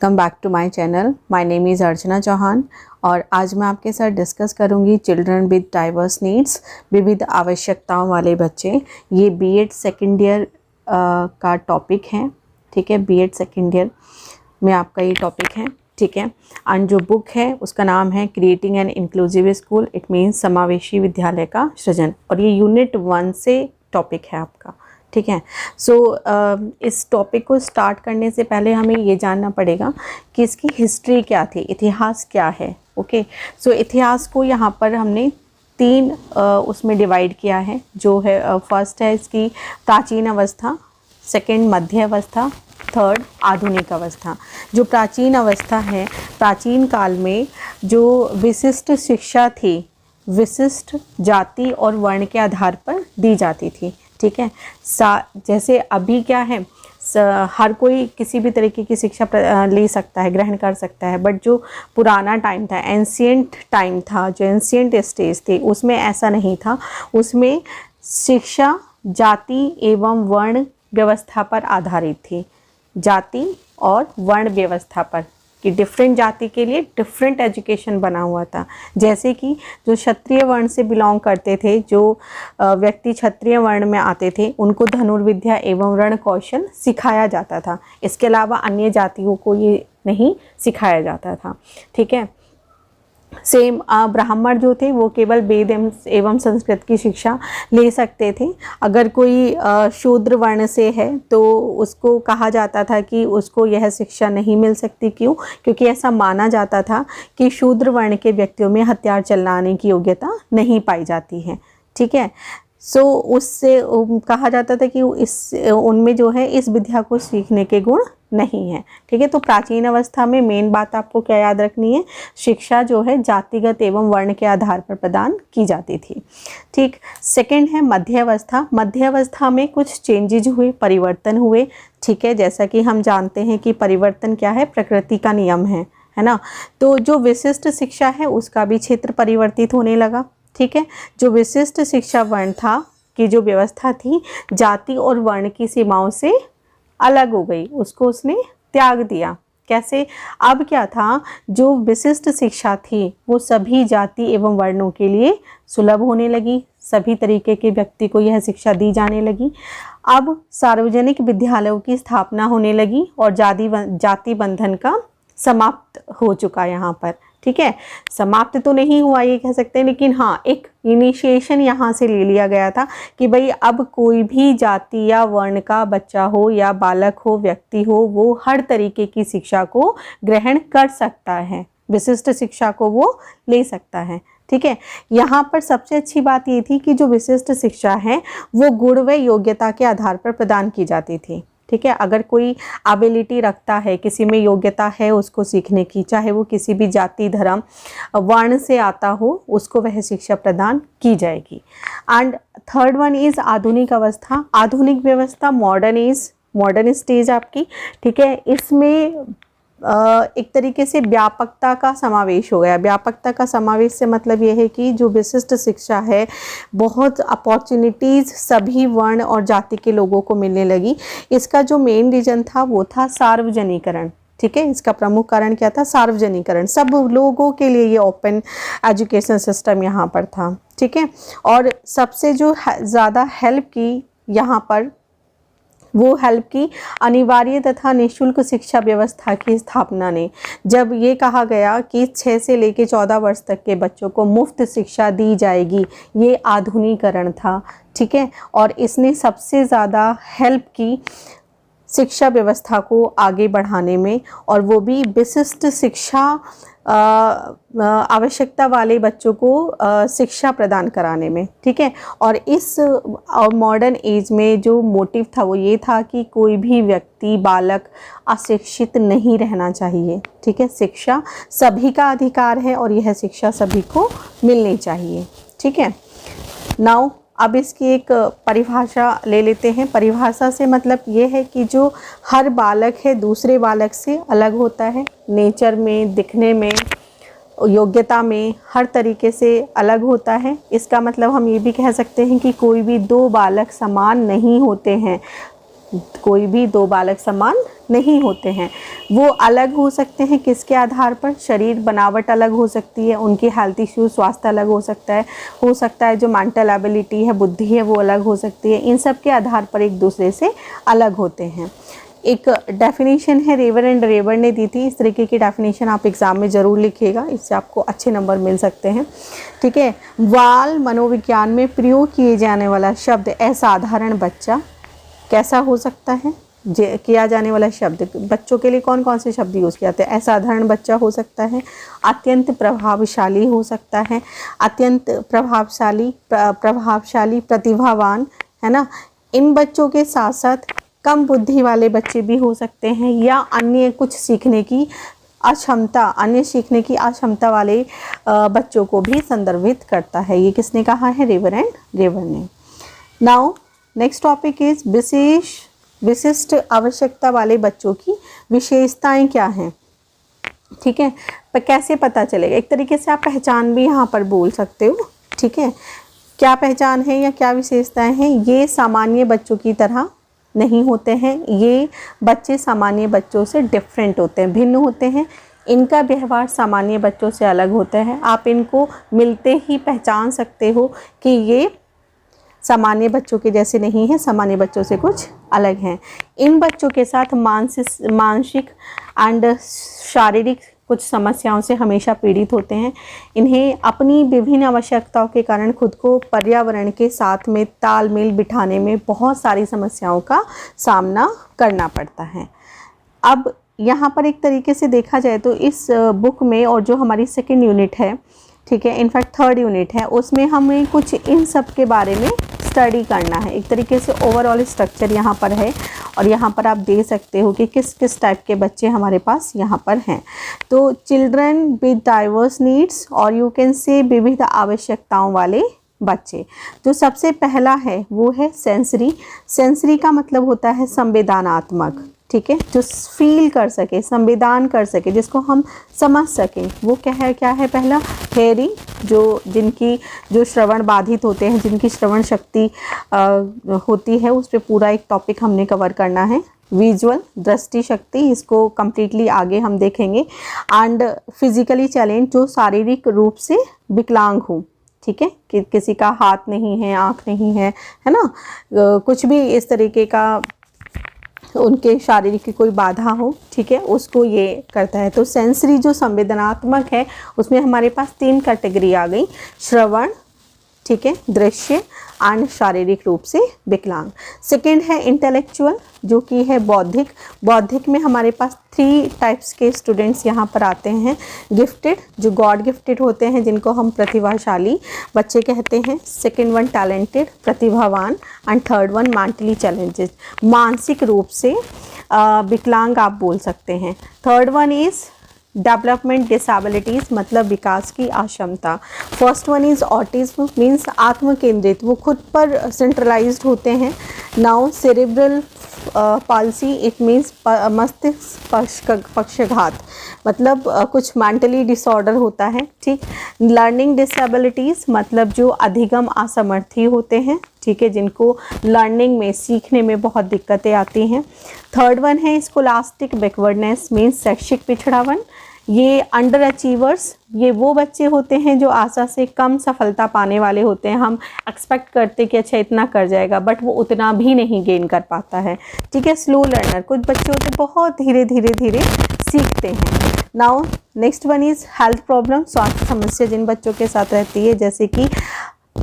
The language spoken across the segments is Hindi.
Welcome back to my channel. My name is Archana Chauhan और आज मैं आपके साथ डिस्कस करूंगी चिल्ड्रन विद डाइवर्स नीड्स, विविध आवश्यकताओं वाले बच्चे। ये बीएड सेकेंड ईयर का टॉपिक है, ठीक है। बीएड सेकेंड ईयर में आपका ये टॉपिक है, ठीक है। एंड जो बुक है उसका नाम है creating an inclusive school, it means समावेशी विद्यालय का सृजन, और ये यूनिट 1 से टॉपिक है आपका, ठीक है। इस टॉपिक को स्टार्ट करने से पहले हमें ये जानना पड़ेगा कि इसकी हिस्ट्री क्या थी, इतिहास क्या है। ओके, सो इतिहास को यहाँ पर हमने 3 उसमें डिवाइड किया है। जो है फर्स्ट है इसकी प्राचीन अवस्था, सेकंड मध्य अवस्था, थर्ड आधुनिक अवस्था। जो प्राचीन अवस्था है, प्राचीन काल में जो विशिष्ट शिक्षा थी, विशिष्ट जाति और वर्ण के आधार पर दी जाती थी, ठीक है। जैसे अभी क्या है, हर कोई किसी भी तरीके की शिक्षा ले सकता है, ग्रहण कर सकता है, बट जो पुराना टाइम था, एंशिएंट टाइम था, जो एंशिएंट स्टेज थी, उसमें ऐसा नहीं था। उसमें शिक्षा जाति एवं वर्ण व्यवस्था पर आधारित थी, जाति और वर्ण व्यवस्था पर, कि डिफरेंट जाति के लिए डिफरेंट एजुकेशन बना हुआ था। जैसे कि जो क्षत्रिय वर्ण से बिलोंग करते थे, जो व्यक्ति क्षत्रिय वर्ण में आते थे, उनको धनुर्विद्या एवं रण कौशल सिखाया जाता था। इसके अलावा अन्य जातियों को ये नहीं सिखाया जाता था, ठीक है। सेम ब्राह्मण जो थे वो केवल वेद एवं संस्कृत की शिक्षा ले सकते थे। अगर कोई शूद्र वर्ण से है तो उसको कहा जाता था कि उसको यह शिक्षा नहीं मिल सकती। क्यों? क्योंकि ऐसा माना जाता था कि शूद्र वर्ण के व्यक्तियों में हथियार चलाने की योग्यता नहीं पाई जाती है, ठीक है। उससे कहा जाता था कि उनमें जो है इस विद्या को सीखने के गुण नहीं है, ठीक है। तो प्राचीन अवस्था में मेन बात आपको क्या याद रखनी है, शिक्षा जो है जातिगत एवं वर्ण के आधार पर प्रदान की जाती थी, ठीक। सेकंड है मध्य अवस्था। मध्य अवस्था में कुछ चेंजेज हुए, परिवर्तन हुए, ठीक है। जैसा कि हम जानते हैं कि परिवर्तन क्या है, प्रकृति का नियम है ना। तो जो विशिष्ट शिक्षा है उसका भी क्षेत्र परिवर्तित होने लगा, ठीक है। जो विशिष्ट शिक्षा वर्ण था कि जो व्यवस्था थी जाति और वर्ण की सीमाओं से अलग हो गई, उसको उसने त्याग दिया। कैसे? अब क्या था, जो विशिष्ट शिक्षा थी वो सभी जाति एवं वर्णों के लिए सुलभ होने लगी, सभी तरीके के व्यक्ति को यह शिक्षा दी जाने लगी। अब सार्वजनिक विद्यालयों की स्थापना होने लगी और जाति बंधन का समाप्त हो चुका यहाँ पर, ठीक है। समाप्त तो नहीं हुआ ये कह सकते हैं, लेकिन हाँ एक इनिशिएशन यहाँ से ले लिया गया था कि भाई अब कोई भी जाति या वर्ण का बच्चा हो या बालक हो, व्यक्ति हो, वो हर तरीके की शिक्षा को ग्रहण कर सकता है, विशिष्ट शिक्षा को वो ले सकता है, ठीक है। यहाँ पर सबसे अच्छी बात ये थी कि जो विशिष्ट शिक्षा है वो गुण व योग्यता के आधार पर प्रदान की जाती थी, ठीक है। अगर कोई एबिलिटी रखता है, किसी में योग्यता है उसको सीखने की, चाहे वो किसी भी जाति धर्म वर्ण से आता हो, उसको वह शिक्षा प्रदान की जाएगी। एंड थर्ड वन इज़ आधुनिक अवस्था। आधुनिक व्यवस्था मॉडर्न स्टेज आपकी, ठीक है। इसमें एक तरीके से व्यापकता का समावेश हो गया। व्यापकता का समावेश से मतलब ये है कि जो विशिष्ट शिक्षा है, बहुत अपॉर्चुनिटीज़ सभी वर्ण और जाति के लोगों को मिलने लगी। इसका जो मेन रीज़न था वो था सार्वजनिकरण, ठीक है। इसका प्रमुख कारण क्या था, सार्वजनिकरण। सब लोगों के लिए ये ओपन एजुकेशन सिस्टम यहाँ पर था, ठीक है। और सबसे जो ज़्यादा हेल्प की यहाँ पर, वो हेल्प की अनिवार्य तथा निःशुल्क शिक्षा व्यवस्था की स्थापना ने। जब ये कहा गया कि 6 से लेकर 14 वर्ष तक के बच्चों को मुफ्त शिक्षा दी जाएगी, ये आधुनिकीकरण था, ठीक है। और इसने सबसे ज़्यादा हेल्प की शिक्षा व्यवस्था को आगे बढ़ाने में, और वो भी विशिष्ट शिक्षा आवश्यकता वाले बच्चों को शिक्षा प्रदान कराने में, ठीक है। और इस मॉडर्न एज में जो मोटिव था वो ये था कि कोई भी व्यक्ति, बालक अशिक्षित नहीं रहना चाहिए, ठीक है। शिक्षा सभी का अधिकार है और यह शिक्षा सभी को मिलनी चाहिए, ठीक है। नाउ अब इसकी एक परिभाषा ले लेते हैं। परिभाषा से मतलब ये है कि जो हर बालक है दूसरे बालक से अलग होता है, नेचर में, दिखने में, योग्यता में, हर तरीके से अलग होता है। इसका मतलब हम ये भी कह सकते हैं कि कोई भी 2 बालक समान नहीं होते हैं, कोई भी दो बालक समान नहीं होते हैं। वो अलग हो सकते हैं किसके आधार पर, शरीर बनावट अलग हो सकती है, उनकी हेल्थ इश्यू स्वास्थ्य अलग हो सकता है जो मेंटल एबिलिटी है, बुद्धि है, वो अलग हो सकती है। इन सब के आधार पर एक दूसरे से अलग होते हैं। एक डेफिनेशन है रेवर एंड रेवर ने दी थी, इस तरीके की डेफिनेशन आप एग्ज़ाम में ज़रूर लिखिएगा, इससे आपको अच्छे नंबर मिल सकते हैं। ठीक है, बाल मनोविज्ञान में प्रयोग किए जाने वाला शब्द असाधारण बच्चा कैसा हो सकता है, किया जाने वाला शब्द बच्चों के लिए कौन कौन से शब्द यूज़ किए जाते हैं। असाधारण बच्चा हो सकता है, अत्यंत प्रभावशाली हो सकता है, अत्यंत प्रभावशाली प्रतिभावान, है ना। इन बच्चों के साथ साथ कम बुद्धि वाले बच्चे भी हो सकते हैं, या अन्य कुछ सीखने की अक्षमता वाले बच्चों को भी संदर्भित करता है। ये किसने कहा है, रेवर एंड रेवर ने। नाउ नेक्स्ट टॉपिक इज विशिष्ट आवश्यकता वाले बच्चों की विशेषताएं क्या हैं। ठीक है, पर कैसे पता चलेगा, एक तरीके से आप पहचान भी यहाँ पर बोल सकते हो। ठीक है, क्या पहचान है या क्या विशेषताएं हैं, ये सामान्य बच्चों की तरह नहीं होते हैं, ये बच्चे सामान्य बच्चों से डिफरेंट होते हैं, भिन्न होते हैं, इनका व्यवहार सामान्य बच्चों से अलग होता है। आप इनको मिलते ही पहचान सकते हो कि ये सामान्य बच्चों के जैसे नहीं हैं, सामान्य बच्चों से कुछ अलग हैं। इन बच्चों के साथ मानसिक एंड शारीरिक कुछ समस्याओं से हमेशा पीड़ित होते हैं। इन्हें अपनी विभिन्न आवश्यकताओं के कारण खुद को पर्यावरण के साथ में तालमेल बिठाने में बहुत सारी समस्याओं का सामना करना पड़ता है। अब यहाँ पर एक तरीके से देखा जाए तो इस बुक में, और जो हमारी सेकेंड यूनिट है, ठीक है, इनफैक्ट थर्ड यूनिट है, उसमें हमें कुछ इन सब के बारे में स्टडी करना है। एक तरीके से ओवरऑल स्ट्रक्चर यहाँ पर है, और यहाँ पर आप देख सकते हो कि किस किस टाइप के बच्चे हमारे पास यहाँ पर हैं। तो चिल्ड्रन विद डाइवर्स नीड्स, और यू कैन से विविध आवश्यकताओं वाले बच्चे। जो सबसे पहला है वो है सेंसरी का मतलब होता है संवेदनात्मक। ठीक है, जो फील कर सके, संवेदन कर सके, जिसको हम समझ सकें, वो क्या है पहला हेयरिंग, जो श्रवण बाधित होते हैं, जिनकी श्रवण शक्ति होती है, उस पर पूरा एक टॉपिक हमने कवर करना है। विजुअल दृष्टि शक्ति, इसको कम्प्लीटली आगे हम देखेंगे। एंड फिजिकली चैलेंज, जो शारीरिक रूप से विकलांग हो। ठीक है, कि किसी का हाथ नहीं है, आँख नहीं है ना, कुछ भी इस तरीके का उनके शारीरिक की कोई बाधा हो, ठीक है, उसको ये करता है। तो सेंसरी जो संवेदनात्मक है, उसमें हमारे पास 3 कैटेगरी आ गई, श्रवण, ठीक है, दृश्य एंड शारीरिक रूप से विकलांग। सेकंड है इंटेलेक्चुअल, जो कि है बौद्धिक में हमारे पास 3 टाइप्स के स्टूडेंट्स यहाँ पर आते हैं। गिफ्टेड, जो गॉड गिफ्टेड होते हैं, जिनको हम प्रतिभाशाली बच्चे कहते हैं। सेकंड वन टैलेंटेड, प्रतिभावान, and third one mentally challenges, मानसिक रूप से विकलांग आप बोल सकते हैं। Third one is development disabilities, मतलब विकास की अक्षमता। First one is autism, means आत्म केंद्रित, वो खुद पर सेंट्रलाइज्ड होते हैं। Now cerebral palsy, it means मस्तिष्क पक्षाघात, मतलब कुछ मेंटली डिसऑर्डर होता है। ठीक, लर्निंग डिसेबिलिटीज़, मतलब जो अधिगम असमर्थी होते हैं, ठीक है, जिनको लर्निंग में, सीखने में बहुत दिक्कतें आती हैं। थर्ड वन है स्कोलास्टिक बैकवर्डनेस, मीन्स शैक्षिक पिछड़ावन। ये अंडर अचीवर्स, ये वो बच्चे होते हैं जो आशा से कम सफलता पाने वाले होते हैं। हम एक्सपेक्ट करते कि अच्छा इतना कर जाएगा, बट वो उतना भी नहीं गेन कर पाता है। ठीक है, स्लो लर्नर, कुछ बच्चे होते हैं बहुत धीरे सीखते हैं। Now next one is health problem, स्वास्थ्य समस्या जिन बच्चों के साथ रहती है, जैसे कि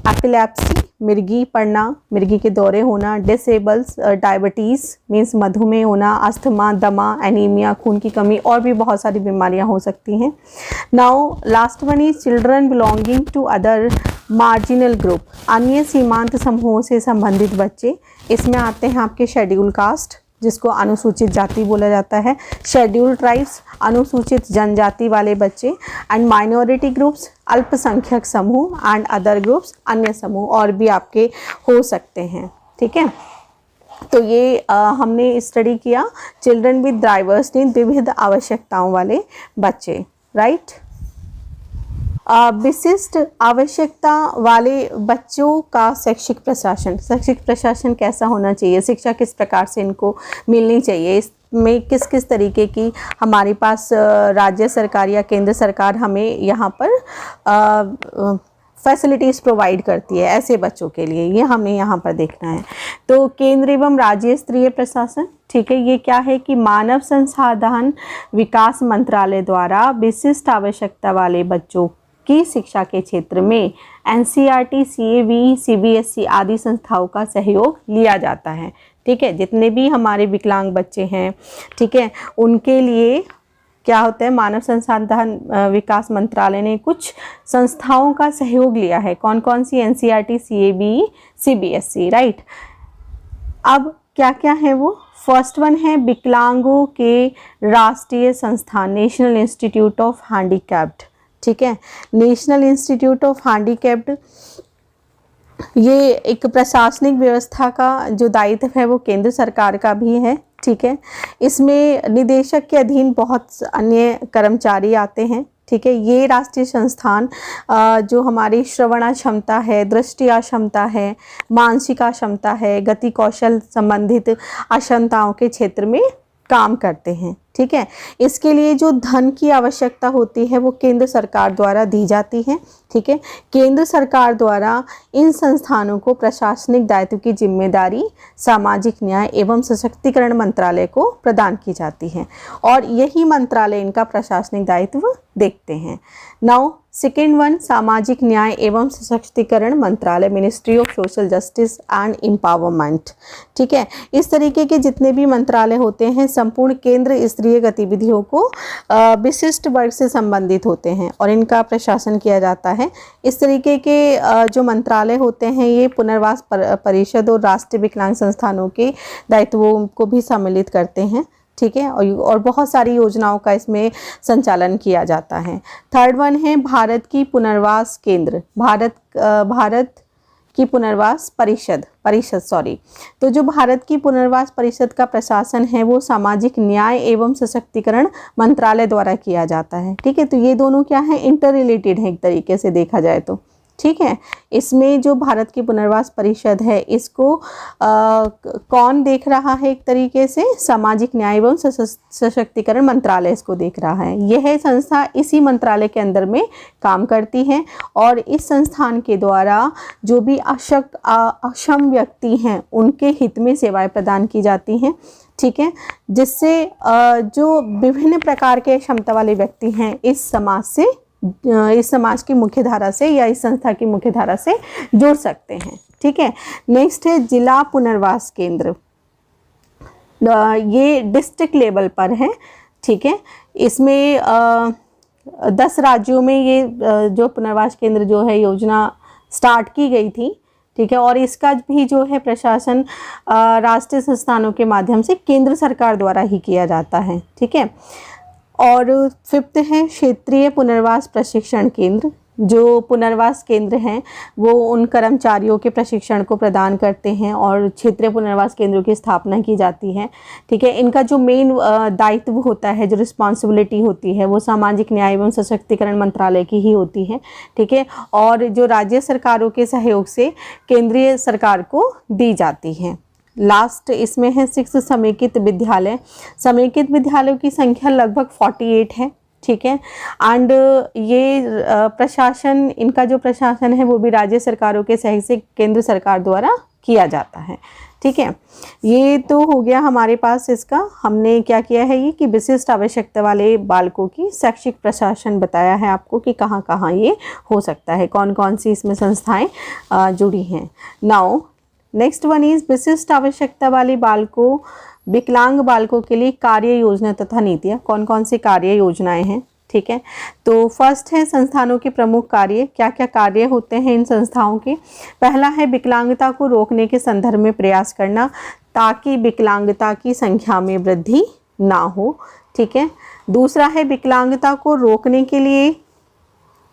एपिलेप्सी, मिर्गी पड़ना, मिर्गी के दौरे होना, डिसेबल्स, डायबिटीज़ मीन्स मधुमेह होना, अस्थमा, दमा, एनीमिया, खून की कमी, और भी बहुत सारी बीमारियां हो सकती हैं। Now last one is children belonging to other marginal group, अन्य सीमांत समूहों से संबंधित बच्चे। इसमें आते हैं आपके शेड्यूल कास्ट, जिसको अनुसूचित जाति बोला जाता है, शेड्यूल ट्राइब्स, अनुसूचित जनजाति वाले बच्चे, एंड माइनॉरिटी ग्रुप्स, अल्पसंख्यक समूह, एंड अदर ग्रुप्स, अन्य समूह, और भी आपके हो सकते हैं। ठीक है, तो ये हमने स्टडी किया चिल्ड्रन विद डाइवर्स नीड, विविध आवश्यकताओं वाले बच्चे, राइट। विशिष्ट आवश्यकता वाले बच्चों का शैक्षिक प्रशासन कैसा होना चाहिए, शिक्षा किस प्रकार से इनको मिलनी चाहिए, इसमें किस किस तरीके की हमारे पास राज्य सरकार या केंद्र सरकार हमें यहाँ पर फैसिलिटीज़ प्रोवाइड करती है ऐसे बच्चों के लिए, ये हमें यहाँ पर देखना है। तो केंद्र एवं राज्य स्तरीय प्रशासन, ठीक है, ये क्या है कि मानव संसाधन विकास मंत्रालय द्वारा विशिष्ट आवश्यकता वाले बच्चों की शिक्षा के क्षेत्र में NCERT, CAVE, CBSE आदि संस्थाओं का सहयोग लिया जाता है। ठीक है, जितने भी हमारे विकलांग बच्चे हैं, ठीक है, उनके लिए क्या होता है, मानव संसाधन विकास मंत्रालय ने कुछ संस्थाओं का सहयोग लिया है। कौन कौन सी? NCERT, CAVE, CBSE, right. अब क्या क्या है वो? फर्स्ट वन है विकलांगों के राष्ट्रीय संस्थान, नेशनल इंस्टीट्यूट ऑफ हैंडीकैप्ड। ठीक है, नेशनल इंस्टीट्यूट ऑफ हैंडीकैप्ड, ये एक प्रशासनिक व्यवस्था का जो दायित्व है वो केंद्र सरकार का भी है। ठीक है, इसमें निदेशक के अधीन बहुत अन्य कर्मचारी आते हैं। ठीक है, ये राष्ट्रीय संस्थान जो हमारी श्रवण क्षमता है, दृष्टि अक्षमता है, मानसिक अक्षमता है, गति कौशल संबंधित अक्षमताओं के क्षेत्र में काम करते हैं। ठीक है, इसके लिए जो धन की आवश्यकता होती है वो केंद्र सरकार द्वारा दी जाती है। ठीक है, केंद्र सरकार द्वारा इन संस्थानों को प्रशासनिक दायित्व की जिम्मेदारी सामाजिक न्याय एवं सशक्तिकरण मंत्रालय को प्रदान की जाती है और यही मंत्रालय इनका प्रशासनिक दायित्व देखते हैं। नाउ सेकेंड वन, सामाजिक न्याय एवं सशक्तिकरण मंत्रालय, ministry of social justice and empowerment. ठीक है, इस तरीके के जितने भी मंत्रालय होते हैं संपूर्ण केंद्र स्तरीय गतिविधियों को विशिष्ट वर्ग से संबंधित होते हैं और इनका प्रशासन किया जाता है। इस तरीके के जो मंत्रालय होते हैं ये पुनर्वास परिषद और राष्ट्रीय विकलांग संस्थानों के दायित्वों को भी सम्मिलित करते हैं। ठीक है, और बहुत सारी योजनाओं का इसमें संचालन किया जाता है। थर्ड वन है भारत की पुनर्वास केंद्र, भारत की पुनर्वास परिषद, तो जो भारत की पुनर्वास परिषद का प्रशासन है वो सामाजिक न्याय एवं सशक्तिकरण मंत्रालय द्वारा किया जाता है। ठीक है, तो ये दोनों क्या है, इंटर रिलेटेड है एक तरीके से देखा जाए तो। ठीक है, इसमें जो भारत की पुनर्वास परिषद है इसको कौन देख रहा है, एक तरीके से सामाजिक न्याय एवं सशक्तिकरण मंत्रालय इसको देख रहा है। यह संस्था इसी मंत्रालय के अंदर में काम करती है और इस संस्थान के द्वारा जो भी अक्षम व्यक्ति हैं उनके हित में सेवाएं प्रदान की जाती हैं। ठीक है, जिससे जो विभिन्न प्रकार के क्षमता वाले व्यक्ति हैं इस समाज की मुख्य धारा से या इस संस्था की मुख्य धारा से जुड़ सकते हैं। ठीक है, नेक्स्ट है जिला पुनर्वास केंद्र, ये डिस्ट्रिक्ट लेवल पर है। ठीक है, इसमें 10 राज्यों में ये जो पुनर्वास केंद्र जो है योजना स्टार्ट की गई थी। ठीक है, और इसका भी जो है प्रशासन राष्ट्रीय संस्थानों के माध्यम से केंद्र सरकार द्वारा ही किया जाता है। ठीक है, और फिफ्थ है क्षेत्रीय पुनर्वास प्रशिक्षण केंद्र, जो पुनर्वास केंद्र हैं वो उन कर्मचारियों के प्रशिक्षण को प्रदान करते हैं और क्षेत्रीय पुनर्वास केंद्रों की स्थापना की जाती है। ठीक है, इनका जो मेन दायित्व होता है, जो रिस्पॉन्सिबिलिटी होती है वो सामाजिक न्याय एवं सशक्तिकरण मंत्रालय की ही होती है। ठीक है, और जो राज्य सरकारों के सहयोग से केंद्रीय सरकार को दी जाती है। लास्ट इसमें है 6 समेकित विद्यालय, समेकित विद्यालयों की संख्या लगभग 48 है। ठीक है, एंड ये प्रशासन, इनका जो प्रशासन है वो भी राज्य सरकारों के सहयोग से केंद्र सरकार द्वारा किया जाता है। ठीक है, ये तो हो गया हमारे पास इसका, हमने क्या किया है ये कि विशिष्ट आवश्यकता वाले बालकों की शैक्षिक प्रशासन बताया है आपको कि कहाँ कहाँ ये हो सकता है, कौन कौन सी इसमें संस्थाएं जुड़ी हैं। नाउ नेक्स्ट वन इज विशिष्ट आवश्यकता वाले बालकों, विकलांग बालकों के लिए कार्य योजना तथा नीतियाँ, कौन कौन सी कार्य योजनाएं हैं। ठीक है, तो फर्स्ट है संस्थानों के प्रमुख कार्य, क्या क्या कार्य होते हैं इन संस्थाओं के। पहला है विकलांगता को रोकने के संदर्भ में प्रयास करना ताकि विकलांगता की संख्या में वृद्धि ना हो। ठीक है, दूसरा है विकलांगता को रोकने के लिए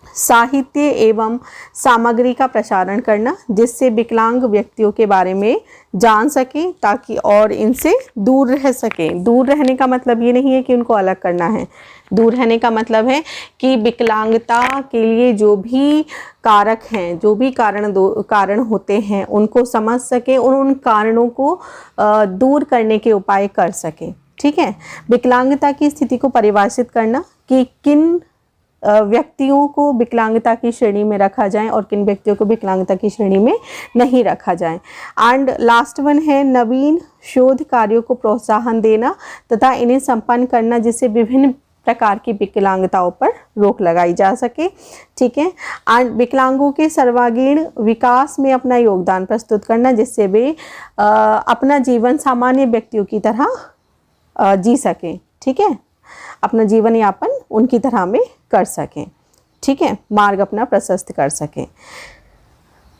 साहित्य एवं सामग्री का प्रसारण करना, जिससे विकलांग व्यक्तियों के बारे में जान सकें ताकि और इनसे दूर रह सकें। दूर रहने का मतलब ये नहीं है कि उनको अलग करना है, दूर रहने का मतलब है कि विकलांगता के लिए जो भी कारक हैं, जो भी कारण होते हैं, उनको समझ सकें और उन कारणों को दूर करने के उपाय कर सकें। ठीक है। विकलांगता की स्थिति को परिभाषित करना कि किन व्यक्तियों को विकलांगता की श्रेणी में रखा जाए और किन व्यक्तियों को विकलांगता की श्रेणी में नहीं रखा जाए। एंड लास्ट वन है नवीन शोध कार्यों को प्रोत्साहन देना तथा इन्हें संपन्न करना, जिससे विभिन्न प्रकार की विकलांगताओं पर रोक लगाई जा सके। ठीक है। एंड विकलांगों के सर्वांगीण विकास में अपना योगदान प्रस्तुत करना, जिससे वे अपना जीवन सामान्य व्यक्तियों की तरह जी सकें। ठीक है। अपना जीवन यापन उनकी तरह में कर सकें। ठीक है। मार्ग अपना प्रशस्त कर सकें।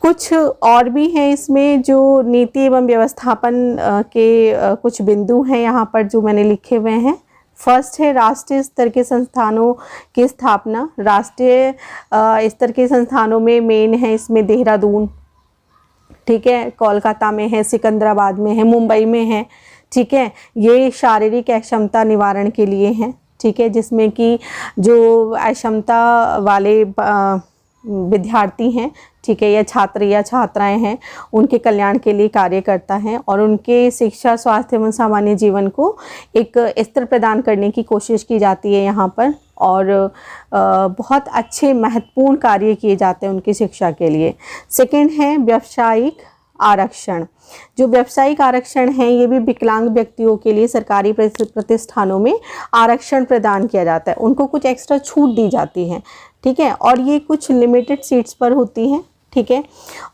कुछ और भी हैं इसमें जो नीति एवं व्यवस्थापन के कुछ बिंदु हैं यहाँ पर जो मैंने लिखे हुए हैं। फर्स्ट है राष्ट्रीय स्तर के संस्थानों की स्थापना। राष्ट्रीय स्तर के संस्थानों में मेन है इसमें देहरादून, ठीक है, कोलकाता में है, सिकंदराबाद में है, मुंबई में है। ठीक है। ये शारीरिक अक्षमता निवारण के लिए हैं। ठीक है। जिसमें कि जो अक्षमता वाले विद्यार्थी हैं, ठीक है, या छात्र या छात्राएं हैं, उनके कल्याण के लिए कार्य करता है और उनके शिक्षा, स्वास्थ्य एवं सामान्य जीवन को एक स्तर प्रदान करने की कोशिश की जाती है यहाँ पर। और बहुत अच्छे महत्वपूर्ण कार्य किए जाते हैं उनकी शिक्षा के लिए। सेकंड है व्यावसायिक आरक्षण। जो व्यावसायिक आरक्षण है ये भी विकलांग व्यक्तियों के लिए सरकारी प्रतिष्ठानों में आरक्षण प्रदान किया जाता है, उनको कुछ एक्स्ट्रा छूट दी जाती है। ठीक है। और ये कुछ लिमिटेड सीट्स पर होती हैं। ठीक है।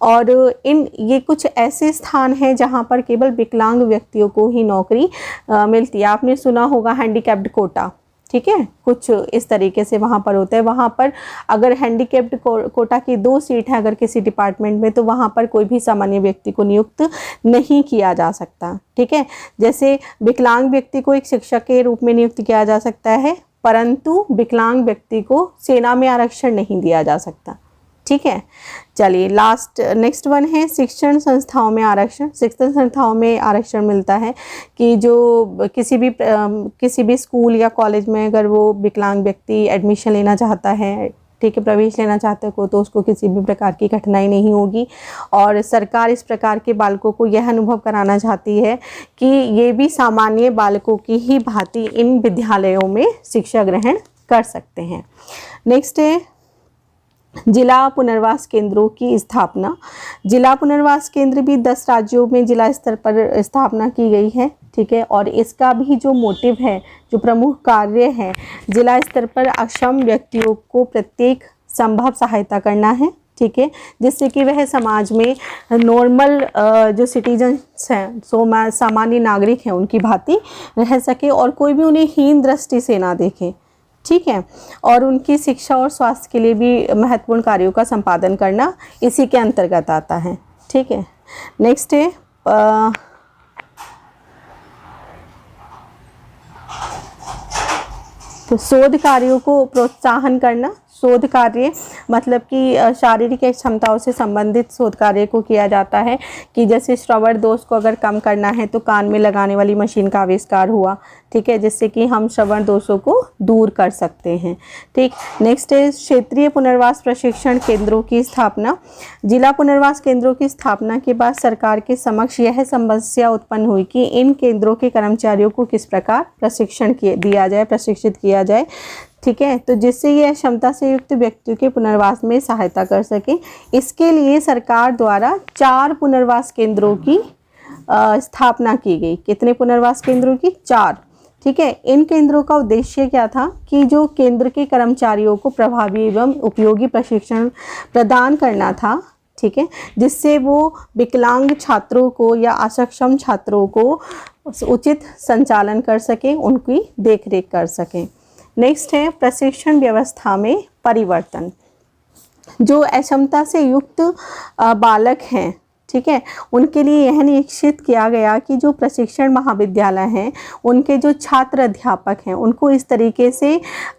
और ये कुछ ऐसे स्थान हैं जहाँ पर केवल विकलांग व्यक्तियों को ही नौकरी मिलती है। आपने सुना होगा हैंडीकैप्ड कोटा। ठीक है। कुछ इस तरीके से वहाँ पर होता है। वहाँ पर अगर हैंडीकैप्ड कोटा की 2 सीट है अगर किसी डिपार्टमेंट में, तो वहाँ पर कोई भी सामान्य व्यक्ति को नियुक्त नहीं किया जा सकता। ठीक है। जैसे विकलांग व्यक्ति को एक शिक्षक के रूप में नियुक्त किया जा सकता है, परंतु विकलांग व्यक्ति को सेना में आरक्षण नहीं दिया जा सकता। ठीक है। चलिए नेक्स्ट वन है शिक्षण संस्थाओं में आरक्षण। शिक्षण संस्थाओं में आरक्षण मिलता है कि जो किसी भी स्कूल या कॉलेज में अगर वो विकलांग व्यक्ति एडमिशन लेना चाहता है, ठीक है, प्रवेश लेना चाहते हो, तो उसको किसी भी प्रकार की कठिनाई नहीं होगी। और सरकार इस प्रकार के बालकों को यह अनुभव कराना चाहती है कि ये भी सामान्य बालकों की ही भांति इन विद्यालयों में शिक्षा ग्रहण कर सकते हैं। नेक्स्ट है जिला पुनर्वास केंद्रों की स्थापना। जिला पुनर्वास केंद्र भी 10 राज्यों में जिला स्तर पर स्थापना की गई है। ठीक है। और इसका भी जो मोटिव है, जो प्रमुख कार्य है, जिला स्तर पर अक्षम व्यक्तियों को प्रत्येक संभव सहायता करना है। ठीक है। जिससे कि वह समाज में नॉर्मल जो सिटीजन्स हैं, सामान्य नागरिक हैं, उनकी भांति रह सके और कोई भी उन्हें हीन दृष्टि से ना देखे। ठीक है। और उनकी शिक्षा और स्वास्थ्य के लिए भी महत्वपूर्ण कार्यों का संपादन करना इसी के अंतर्गत आता है। ठीक है। नेक्स्ट है तो शोध कार्यों को प्रोत्साहन करना। शोध कार्य मतलब कि शारीरिक क्षमताओं से संबंधित शोध कार्य को किया जाता है कि जैसे श्रवण दोष को अगर कम करना है तो कान में लगाने वाली मशीन का आविष्कार हुआ। ठीक है। जिससे कि हम श्रवण दोषों को दूर कर सकते हैं। ठीक। नेक्स्ट है क्षेत्रीय पुनर्वास प्रशिक्षण केंद्रों की स्थापना। जिला पुनर्वास केंद्रों की स्थापना के बाद सरकार के समक्ष यह समस्या उत्पन्न हुई कि इन केंद्रों के कर्मचारियों को किस प्रकार प्रशिक्षित किया जाए। ठीक है। तो जिससे ये क्षमता से युक्त व्यक्तियों के पुनर्वास में सहायता कर सके। इसके लिए सरकार द्वारा 4 पुनर्वास केंद्रों की स्थापना की गई। कितने पुनर्वास केंद्रों की? 4। ठीक है। इन केंद्रों का उद्देश्य क्या था कि जो केंद्र के कर्मचारियों को प्रभावी एवं उपयोगी प्रशिक्षण प्रदान करना था। ठीक है। जिससे वो विकलांग छात्रों को या असक्षम छात्रों को उचित संचालन कर सकें, उनकी देखरेख कर सकें। नेक्स्ट है प्रशिक्षण व्यवस्था में परिवर्तन। जो अक्षमता से युक्त बालक हैं, ठीक है। उनके लिए यह निश्चित किया गया कि जो प्रशिक्षण महाविद्यालय हैं उनके जो छात्र अध्यापक हैं उनको इस तरीके से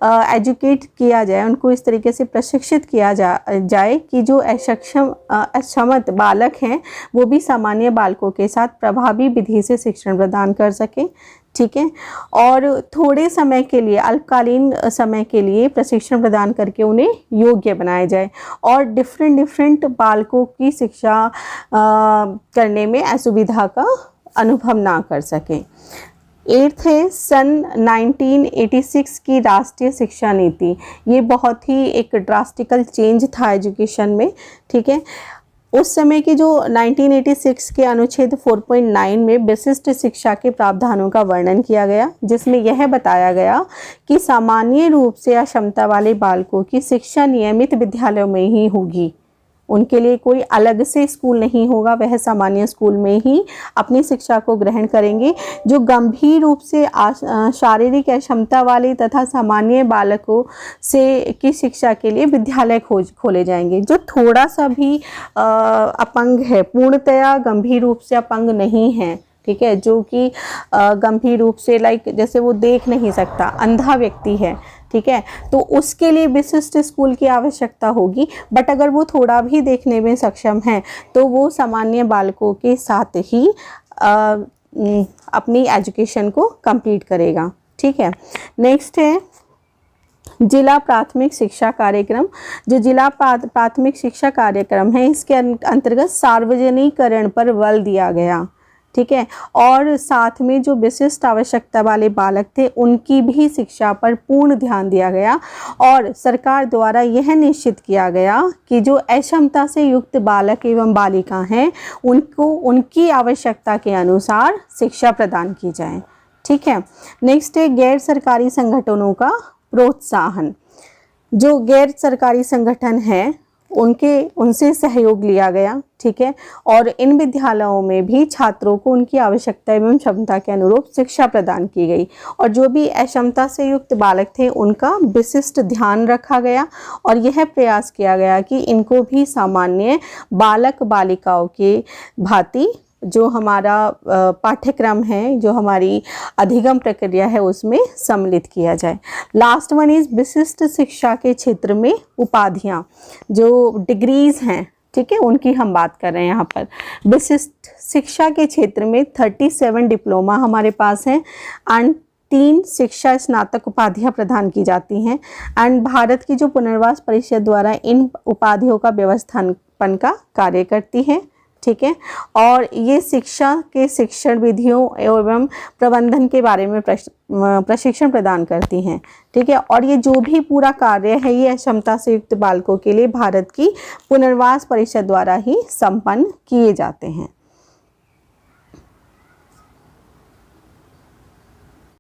एजुकेट किया जाए, उनको इस तरीके से प्रशिक्षित किया जाए कि जो अक्षमत बालक हैं वो भी सामान्य बालकों के साथ प्रभावी विधि से शिक्षण प्रदान कर सकें, ठीक है। और थोड़े समय के लिए, अल्पकालीन समय के लिए प्रशिक्षण प्रदान करके उन्हें योग्य बनाया जाए और डिफरेंट बालकों की शिक्षा करने में असुविधा का अनुभव ना कर सकें। 8th है सन 1986 की राष्ट्रीय शिक्षा नीति। ये बहुत ही एक ड्रास्टिकल चेंज था एजुकेशन में, ठीक है। उस समय की जो 1986 के अनुच्छेद 4.9 में विशिष्ट शिक्षा के प्रावधानों का वर्णन किया गया, जिसमें यह बताया गया कि सामान्य रूप से अक्षमता वाले बालकों की शिक्षा नियमित विद्यालयों में ही होगी। उनके लिए कोई अलग से स्कूल नहीं होगा, वह सामान्य स्कूल में ही अपनी शिक्षा को ग्रहण करेंगे। जो गंभीर रूप से शारीरिक अक्षमता वाले तथा सामान्य बालकों से की शिक्षा के लिए विद्यालय खोले जाएंगे। जो थोड़ा सा भी अपंग है, पूर्णतया गंभीर रूप से अपंग नहीं है, ठीक है, जो कि गंभीर रूप से जैसे वो देख नहीं सकता, अंधा व्यक्ति है, ठीक है, तो उसके लिए विशिष्ट स्कूल की आवश्यकता होगी। बट अगर वो थोड़ा भी देखने में सक्षम है तो वो सामान्य बालकों के साथ ही अपनी एजुकेशन को कंप्लीट करेगा, ठीक है। नेक्स्ट है जिला प्राथमिक शिक्षा कार्यक्रम। जो जिला प्राथमिक शिक्षा कार्यक्रम है इसके अंतर्गत सार्वजनिकरण पर बल दिया गया, ठीक है, और साथ में जो विशिष्ट आवश्यकता वाले बालक थे उनकी भी शिक्षा पर पूर्ण ध्यान दिया गया और सरकार द्वारा यह निश्चित किया गया कि जो अक्षमता से युक्त बालक एवं बालिका हैं उनको उनकी आवश्यकता के अनुसार शिक्षा प्रदान की जाए, ठीक है। नेक्स्ट है गैर सरकारी संगठनों का प्रोत्साहन। जो गैर सरकारी संगठन है उनसे सहयोग लिया गया, ठीक है, और इन विद्यालयों में भी छात्रों को उनकी आवश्यकता एवं क्षमता के अनुरूप शिक्षा प्रदान की गई और जो भी अक्षमता से युक्त बालक थे उनका विशिष्ट ध्यान रखा गया और यह प्रयास किया गया कि इनको भी सामान्य बालक बालिकाओं के भांति जो हमारा पाठ्यक्रम है, जो हमारी अधिगम प्रक्रिया है उसमें सम्मिलित किया जाए। लास्ट वन इज विशिष्ट शिक्षा के क्षेत्र में उपाधियां, जो डिग्रीज हैं, ठीक है, उनकी हम बात कर रहे हैं यहाँ पर। विशिष्ट शिक्षा के क्षेत्र में 37 डिप्लोमा हमारे पास हैं एंड 3 शिक्षा स्नातक उपाधियां प्रदान की जाती हैं एंड भारत की जो पुनर्वास परिषद द्वारा इन उपाधियों का व्यवस्थापन का कार्य करती है, ठीक है, और ये शिक्षा के शिक्षण विधियों एवं प्रबंधन के बारे में प्रशिक्षण प्रदान करती हैं, ठीक है, और ये जो भी पूरा कार्य है ये अक्षमता से युक्त बालकों के लिए भारत की पुनर्वास परिषद द्वारा ही संपन्न किए जाते हैं।